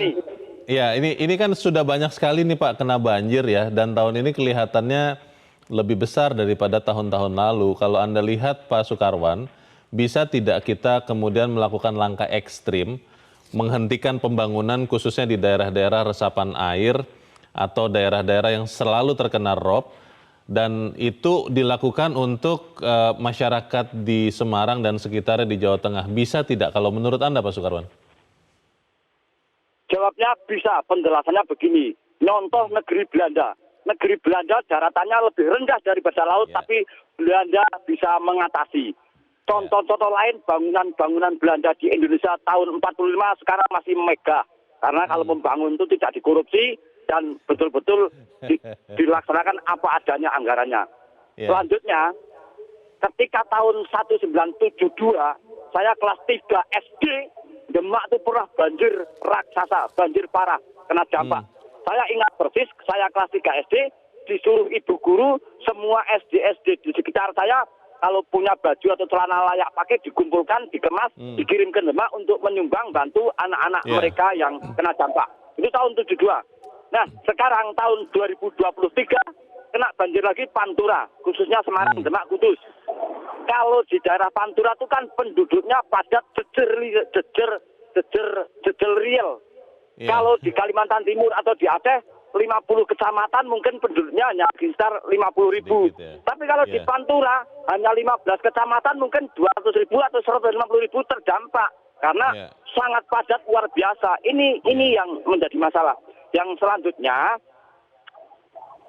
ya ini kan sudah banyak sekali nih Pak kena banjir ya, dan tahun ini kelihatannya lebih besar daripada tahun-tahun lalu. Kalau Anda lihat Pak Sukarwan, bisa tidak kita kemudian melakukan langkah ekstrim, menghentikan pembangunan khususnya di daerah-daerah resapan air atau daerah-daerah yang selalu terkena rob, dan itu dilakukan untuk masyarakat di Semarang dan sekitarnya di Jawa Tengah. Bisa tidak kalau menurut Anda Pak Sukarwan? Jawabnya bisa, penjelasannya begini. Contoh negeri Belanda. Negeri Belanda daratannya lebih rendah daripada laut, tapi Belanda bisa mengatasi. Contoh-contoh lain, bangunan-bangunan Belanda di Indonesia tahun 45 sekarang masih megah. Karena kalau membangun itu tidak dikorupsi dan betul-betul dilaksanakan apa adanya anggarannya. Selanjutnya, ketika tahun 1972, saya kelas 3 SD, Demak itu pernah banjir raksasa, banjir parah, kena dampak. Saya ingat persis, saya kelas 3 SD, disuruh ibu guru, semua SD-SD di sekitar saya, kalau punya baju atau celana layak pakai dikumpulkan, dikemas, dikirim ke Demak untuk menyumbang bantu anak-anak mereka yang kena dampak. Itu tahun 72. Nah, sekarang tahun 2023 kena banjir lagi Pantura, khususnya Semarang, Demak, Kudus. Kalau di daerah Pantura itu kan penduduknya padat jejer real. Kalau di Kalimantan Timur atau di Aceh 50 kecamatan mungkin penduduknya hanya sekitar 50.000. Tapi kalau di Pantura hanya 15 kecamatan mungkin 200.000 atau 150.000 terdampak karena sangat padat luar biasa. Ini yang menjadi masalah. Yang selanjutnya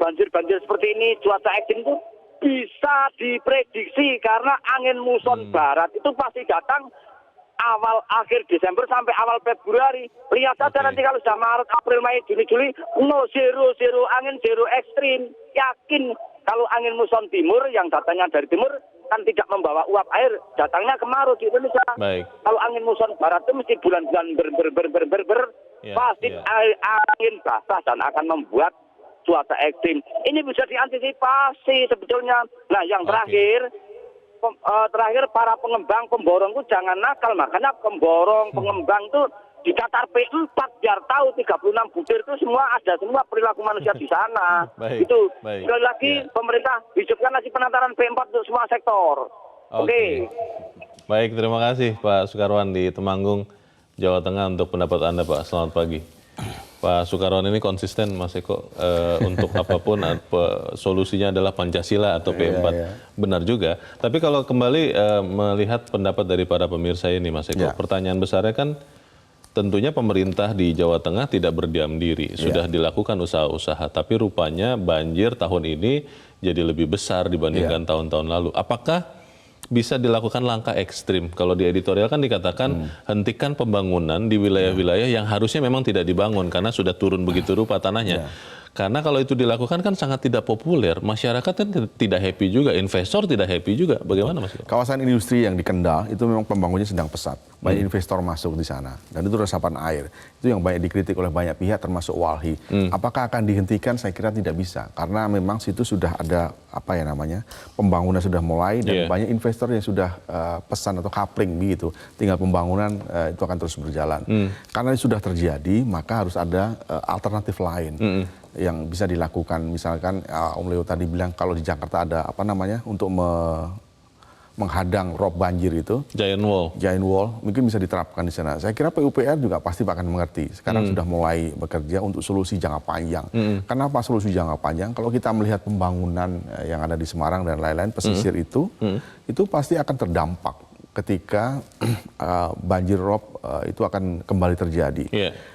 banjir-banjir seperti ini, cuaca ekstrim itu bisa diprediksi karena angin muson barat itu pasti datang awal akhir Desember sampai awal Februari. Lihat saja nanti kalau sudah Maret, April, Mei, Juni, Juli, zero angin, zero ekstrim. Yakin kalau angin muson timur yang datangnya dari timur kan tidak membawa uap air, datangnya kemarau di Indonesia. Kalau angin muson barat itu mesti bulan-bulan pasti angin basah dan akan membuat cuaca ekstrim. Ini bisa diantisipasi sebetulnya. Nah, yang terakhir para pengembang, pemborong itu jangan nakal. Makanya pengembang itu dikatar P4 biar tahu 36 butir itu semua ada semua perilaku manusia di sana. Itu sekali lagi pemerintah hidupkan lagi penataran P4 untuk semua sektor. Oke. Baik, terima kasih Pak Sukarwan di Temanggung, Jawa Tengah untuk pendapat Anda Pak. Selamat pagi. Pak Sukarwan ini konsisten Mas Eko untuk apapun solusinya adalah Pancasila atau P4. Benar juga. Tapi kalau kembali melihat pendapat dari para pemirsa ini Mas Eko, pertanyaan besarnya kan tentunya pemerintah di Jawa Tengah tidak berdiam diri. Sudah dilakukan usaha-usaha, tapi rupanya banjir tahun ini jadi lebih besar dibandingkan tahun-tahun lalu. Apakah bisa dilakukan langkah ekstrim? Kalau di editorial kan dikatakan hentikan pembangunan di wilayah-wilayah yang harusnya memang tidak dibangun karena sudah turun begitu rupa tanahnya. Karena kalau itu dilakukan kan sangat tidak populer, masyarakat kan tidak happy juga, investor tidak happy juga. Bagaimana Mas? Kawasan industri yang di Kendal itu memang pembangunannya sedang pesat. Banyak investor masuk di sana dan itu resapan air. Itu yang banyak dikritik oleh banyak pihak termasuk Walhi. Apakah akan dihentikan? Saya kira tidak bisa karena memang situ sudah ada pembangunan sudah mulai dan banyak investor yang sudah pesan atau coupling begitu. Tinggal pembangunan itu akan terus berjalan. Karena itu sudah terjadi, maka harus ada alternatif lain yang bisa dilakukan. Misalkan Om Leo tadi bilang kalau di Jakarta ada untuk menghadang rob banjir itu, Giant Wall, mungkin bisa diterapkan di sana. Saya kira PUPR juga pasti akan mengerti. Sekarang sudah mulai bekerja untuk solusi jangka panjang. Kenapa solusi jangka panjang? Kalau kita melihat pembangunan yang ada di Semarang dan lain-lain pesisir itu pasti akan terdampak ketika banjir rob itu akan kembali terjadi.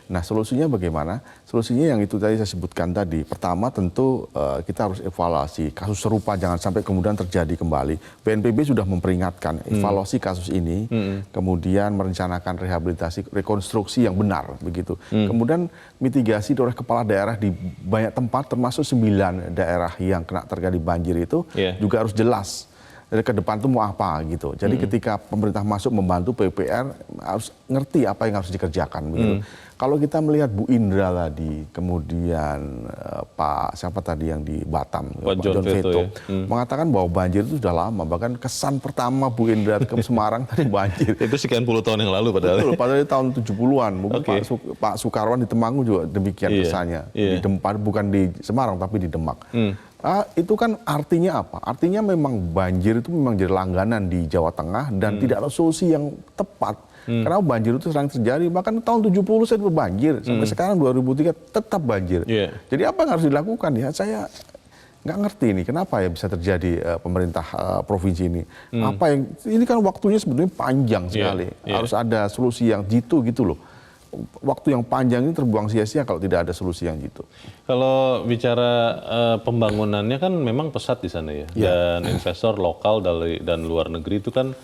Nah, solusinya bagaimana? Solusinya yang itu tadi saya sebutkan tadi. Pertama tentu kita harus evaluasi kasus serupa jangan sampai kemudian terjadi kembali. BNPB sudah memperingatkan evaluasi kasus ini, kemudian merencanakan rehabilitasi, rekonstruksi yang benar begitu. Kemudian mitigasi oleh kepala daerah di banyak tempat termasuk 9 daerah yang kena terjadi banjir itu juga harus jelas. Dari ke depan itu mau apa gitu. Jadi ketika pemerintah masuk membantu, PUPR harus ngerti apa yang harus dikerjakan begitu. Kalau kita melihat Bu Indra tadi, kemudian Pak siapa tadi yang di Batam, Pak John Veto, mengatakan bahwa banjir itu sudah lama. Bahkan kesan pertama Bu Indra ke Semarang tadi banjir. Itu sekian puluh tahun yang lalu padahal. Betul, padahal tahun 70-an. Mungkin Pak Sukarwan di Temanggung juga demikian kesannya. Di bukan di Semarang tapi di Demak. Itu kan artinya apa? Artinya memang banjir itu memang jadi langganan di Jawa Tengah dan tidak ada solusi yang tepat. Karena banjir itu sering terjadi. Bahkan tahun 70 saya berbanjir. Sampai sekarang 2003 tetap banjir. Jadi apa yang harus dilakukan ya? Saya nggak ngerti nih kenapa ya bisa terjadi pemerintah provinsi ini. Apa yang ini kan waktunya sebetulnya panjang sekali. Harus ada solusi yang jitu gitu loh. Waktu yang panjang ini terbuang sia-sia kalau tidak ada solusi yang gitu. Kalau bicara pembangunannya kan memang pesat di sana ya. Dan investor lokal dan luar negeri itu kan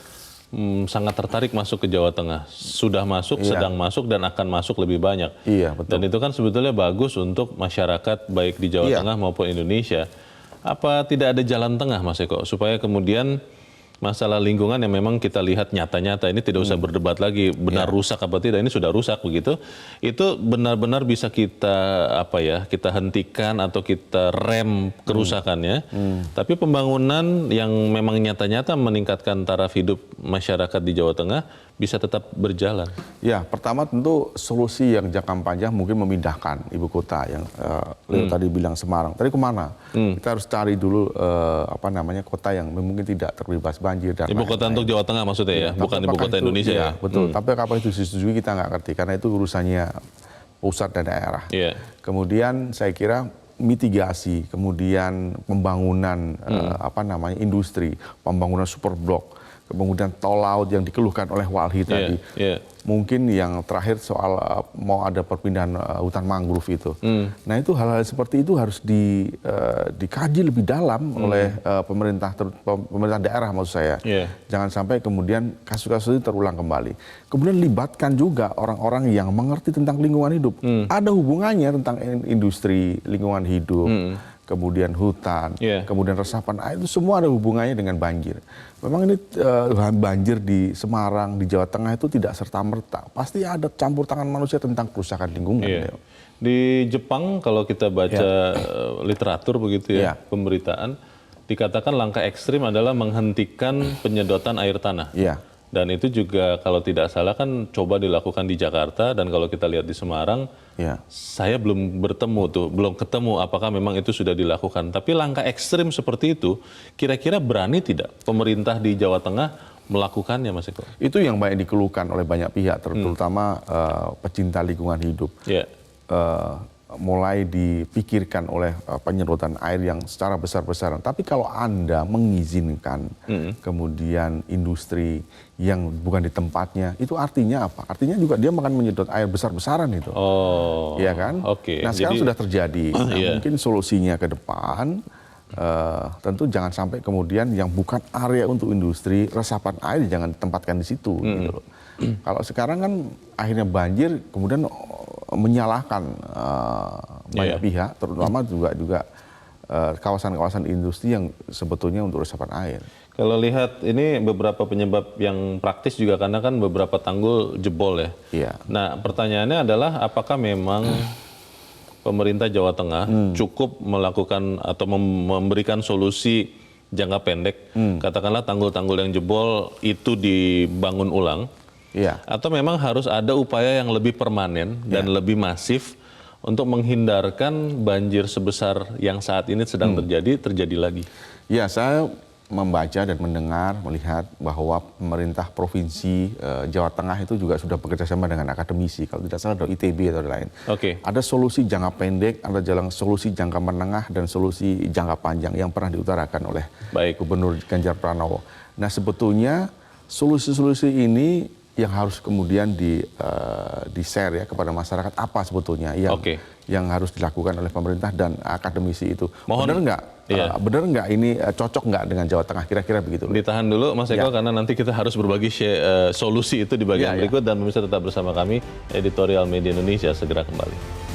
sangat tertarik masuk ke Jawa Tengah. Sudah masuk, sedang masuk, dan akan masuk lebih banyak. Betul. Dan itu kan sebetulnya bagus untuk masyarakat baik di Jawa Tengah maupun Indonesia. Apa tidak ada jalan tengah, Mas Eko, supaya kemudian masalah lingkungan yang memang kita lihat nyata-nyata ini tidak usah berdebat lagi benar rusak apa tidak, ini sudah rusak begitu, itu benar-benar bisa kita kita hentikan atau kita rem kerusakannya. Tapi pembangunan yang memang nyata-nyata meningkatkan taraf hidup masyarakat di Jawa Tengah bisa tetap berjalan. Ya, pertama tentu solusi yang jangka panjang mungkin memindahkan ibu kota yang Leo tadi bilang Semarang. Tadi kemana? Kita harus cari dulu kota yang mungkin tidak terbebas banjir dan ibu kota untuk Jawa Tengah maksudnya ya, bukan ibu kota Indonesia ya. Betul. Tapi apa itu disetujui kita nggak ngerti karena itu urusannya pusat dan daerah. Kemudian saya kira mitigasi, kemudian pembangunan industri, pembangunan super blok, kemudian tol laut yang dikeluhkan oleh Walhi tadi. Mungkin yang terakhir soal mau ada perpindahan hutan mangrove itu. Nah itu hal-hal seperti itu harus dikaji lebih dalam oleh pemerintah daerah maksud saya. Jangan sampai kemudian kasus-kasus itu terulang kembali. Kemudian libatkan juga orang-orang yang mengerti tentang lingkungan hidup. Ada hubungannya tentang industri lingkungan hidup. Kemudian hutan, kemudian resapan air, itu semua ada hubungannya dengan banjir. Memang ini banjir di Semarang, di Jawa Tengah itu tidak serta-merta. Pasti ada campur tangan manusia tentang kerusakan lingkungan. Di Jepang kalau kita baca literatur begitu ya, pemberitaan, dikatakan langkah ekstrim adalah menghentikan penyedotan air tanah. Dan itu juga kalau tidak salah kan coba dilakukan di Jakarta, dan kalau kita lihat di Semarang, saya belum ketemu apakah memang itu sudah dilakukan. Tapi langkah ekstrim seperti itu, kira-kira berani tidak pemerintah di Jawa Tengah melakukannya, Mas Eko? Itu yang banyak dikeluhkan oleh banyak pihak, terutama pecinta lingkungan hidup. Mulai dipikirkan oleh penyedotan air yang secara besar-besaran. Tapi kalau Anda mengizinkan kemudian industri yang bukan di tempatnya, itu artinya apa? Artinya juga dia akan menyedot air besar-besaran itu. Iya kan? Nah sekarang sudah terjadi. Mungkin solusinya ke depan, tentu jangan sampai kemudian yang bukan area untuk industri, resapan air jangan ditempatkan di situ. Gitu. Kalau sekarang kan akhirnya banjir, kemudian menyalahkan banyak pihak, terutama juga kawasan-kawasan industri yang sebetulnya untuk resapan air. Kalau lihat ini beberapa penyebab yang praktis juga karena kan beberapa tanggul jebol ya. Nah pertanyaannya adalah apakah memang pemerintah Jawa Tengah cukup melakukan atau memberikan solusi jangka pendek, katakanlah tanggul-tanggul yang jebol itu dibangun ulang, atau memang harus ada upaya yang lebih permanen dan lebih masif untuk menghindarkan banjir sebesar yang saat ini sedang terjadi lagi? Ya, saya membaca dan mendengar, melihat bahwa pemerintah provinsi Jawa Tengah itu juga sudah bekerjasama dengan akademisi, kalau tidak salah ada ITB atau lain. Ada solusi jangka pendek, ada solusi jangka menengah, dan solusi jangka panjang yang pernah diutarakan oleh Gubernur Ganjar Pranowo. Nah sebetulnya solusi-solusi ini yang harus kemudian di-share ya kepada masyarakat apa sebetulnya yang harus dilakukan oleh pemerintah dan akademisi itu. Benar nggak? Benar nggak ini cocok nggak dengan Jawa Tengah? Kira-kira begitu. Ditahan dulu Mas Eko karena nanti kita harus berbagi solusi itu di bagian berikut, dan pemirsa tetap bersama kami, Editorial Media Indonesia segera kembali.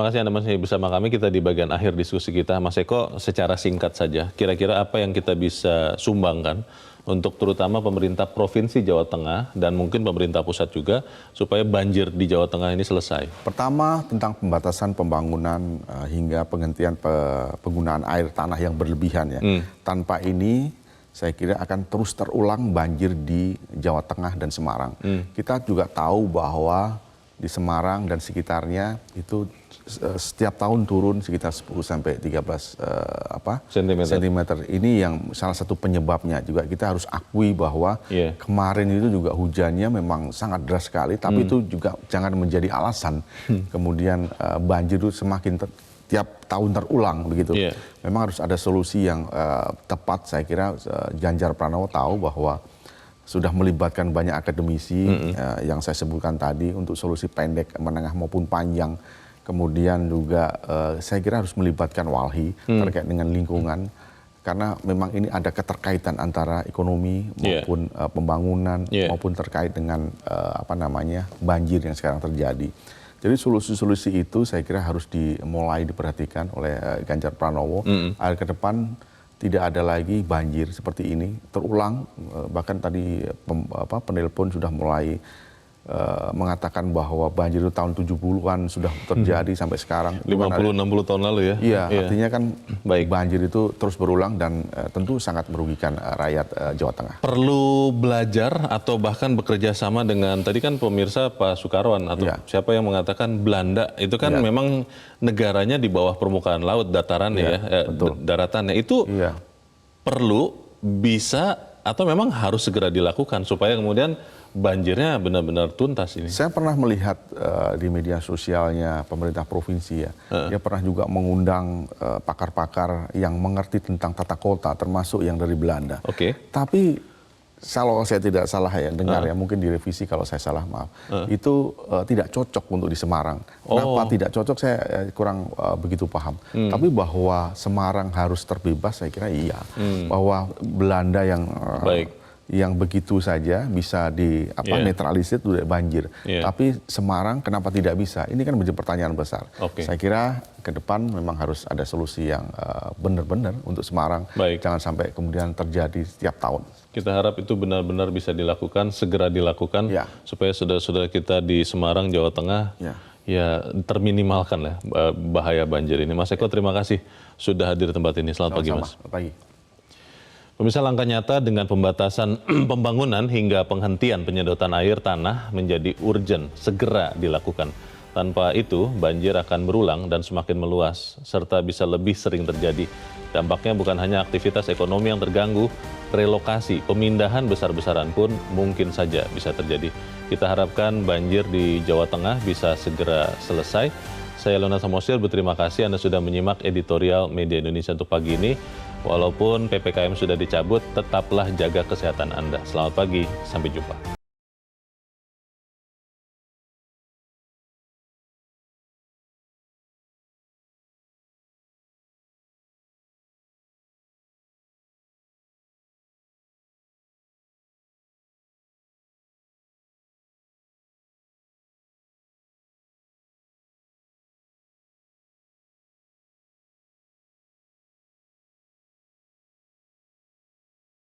kasih Anda masih bersama kami. Kita di bagian akhir diskusi kita. Mas Eko, secara singkat saja, kira-kira apa yang kita bisa sumbangkan untuk terutama pemerintah Provinsi Jawa Tengah dan mungkin pemerintah pusat juga supaya banjir di Jawa Tengah ini selesai? Pertama, tentang pembatasan pembangunan hingga penghentian penggunaan air tanah yang berlebihan ya. Tanpa ini saya kira akan terus terulang banjir di Jawa Tengah dan Semarang. Kita juga tahu bahwa di Semarang dan sekitarnya itu setiap tahun turun sekitar 10 sampai 13 sentimeter. Ini yang salah satu penyebabnya. Juga kita harus akui bahwa kemarin itu juga hujannya memang sangat deras sekali, tapi itu juga jangan menjadi alasan kemudian banjir itu semakin tiap tahun terulang begitu. Memang harus ada solusi yang tepat. Saya kira Ganjar Pranowo tahu bahwa sudah melibatkan banyak akademisi yang saya sebutkan tadi untuk solusi pendek, menengah maupun panjang. Kemudian juga saya kira harus melibatkan Walhi terkait dengan lingkungan. Karena memang ini ada keterkaitan antara ekonomi maupun pembangunan maupun terkait dengan banjir yang sekarang terjadi. Jadi solusi-solusi itu saya kira harus dimulai diperhatikan oleh Ganjar Pranowo agar ke depan tidak ada lagi banjir seperti ini terulang. Bahkan tadi penelpon sudah mulai mengatakan bahwa banjir itu tahun 70-an sudah terjadi sampai sekarang. 50-60 tahun lalu ya? Iya, artinya kan banjir itu terus berulang dan tentu sangat merugikan rakyat Jawa Tengah. Perlu belajar atau bahkan bekerja sama dengan, tadi kan pemirsa Pak Soekarwan atau siapa yang mengatakan Belanda, itu kan memang negaranya di bawah permukaan laut, datarannya daratannya. Itu perlu, bisa, atau memang harus segera dilakukan supaya kemudian banjirnya benar-benar tuntas ini? Saya pernah melihat di media sosialnya pemerintah provinsi ya. Dia pernah juga mengundang pakar-pakar yang mengerti tentang tata kota, termasuk yang dari Belanda. Tapi kalau saya tidak salah ya, dengar ya, mungkin direvisi kalau saya salah, maaf. Itu tidak cocok untuk di Semarang. Kenapa tidak cocok saya kurang begitu paham. Tapi bahwa Semarang harus terbebas saya kira iya. Bahwa Belanda yang begitu saja bisa netralisir dari banjir. Tapi Semarang kenapa tidak bisa? Ini kan menjadi pertanyaan besar. Saya kira ke depan memang harus ada solusi yang benar-benar untuk Semarang. Jangan sampai kemudian terjadi setiap tahun. Kita harap itu benar-benar bisa dilakukan, segera dilakukan, supaya saudara-saudara kita di Semarang, Jawa Tengah, terminimalkan lah bahaya banjir ini. Mas Eko, terima kasih sudah hadir di tempat ini. Selamat pagi, Mas. Selamat pagi. Pemirsa, langkah nyata dengan pembatasan pembangunan hingga penghentian penyedotan air tanah menjadi urgent, segera dilakukan. Tanpa itu, banjir akan berulang dan semakin meluas, serta bisa lebih sering terjadi. Dampaknya bukan hanya aktivitas ekonomi yang terganggu, relokasi, pemindahan besar-besaran pun mungkin saja bisa terjadi. Kita harapkan banjir di Jawa Tengah bisa segera selesai. Saya Leonard Samosir berterima kasih Anda sudah menyimak editorial Media Indonesia untuk pagi ini. Walaupun PPKM sudah dicabut, tetaplah jaga kesehatan Anda. Selamat pagi, sampai jumpa.